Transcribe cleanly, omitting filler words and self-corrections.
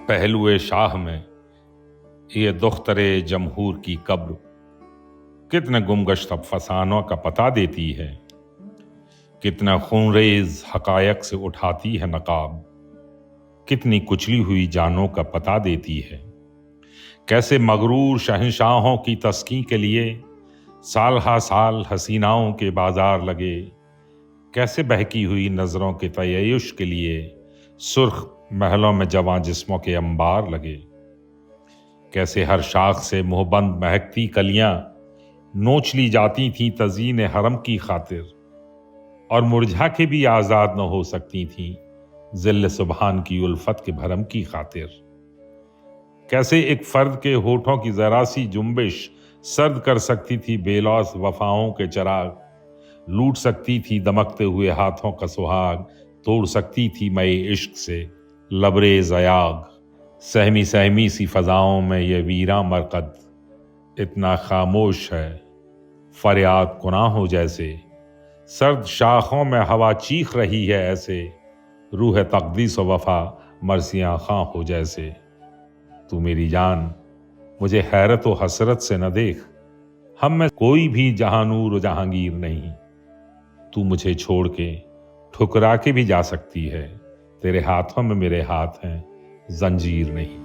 پہلوئے شاہ میں یہ دختر جمہور کی قبر کتنے گمگشت افسانوں کا پتہ دیتی ہے، کتنا خونریز حقائق سے اٹھاتی ہے نقاب، کتنی کچلی ہوئی جانوں کا پتہ دیتی ہے، کیسے مغرور شہنشاہوں کی تسکین کے لیے سال ہا سال حسیناؤں کے بازار لگے، کیسے بہکی ہوئی نظروں کے تعیش کے لیے سرخ محلوں میں جواں جسموں کے انبار لگے، کیسے ہر شاخ سے محبند مہکتی کلیاں نوچ لی جاتی تھیں تزئین حرم کی خاطر، اور مرجھا کے بھی آزاد نہ ہو سکتی تھیں ذل سبحان کی الفت کے بھرم کی خاطر، کیسے ایک فرد کے ہونٹوں کی ذرا سی جنبش سرد کر سکتی تھی بے لوث وفاؤں کے چراغ، لوٹ سکتی تھی دمکتے ہوئے ہاتھوں کا سہاگ، توڑ سکتی تھی مئے عشق سے لبریز ایاغ، سہمی سہمی سی فضاؤں میں یہ ویراں مرقد اتنا خاموش ہے فریاد کناں ہو جیسے، سرد شاخوں میں ہوا چیخ رہی ہے ایسے، روح تقدیس و وفا مرثیاں خواں ہو جیسے، تو میری جان مجھے حیرت و حسرت سے نہ دیکھ، ہم میں کوئی بھی جہاں نور و جہانگیر نہیں، تو مجھے چھوڑ کے ٹھکرا کے بھی جا سکتی ہے، تیرے ہاتھوں میں میرے ہاتھ ہیں زنجیر نہیں۔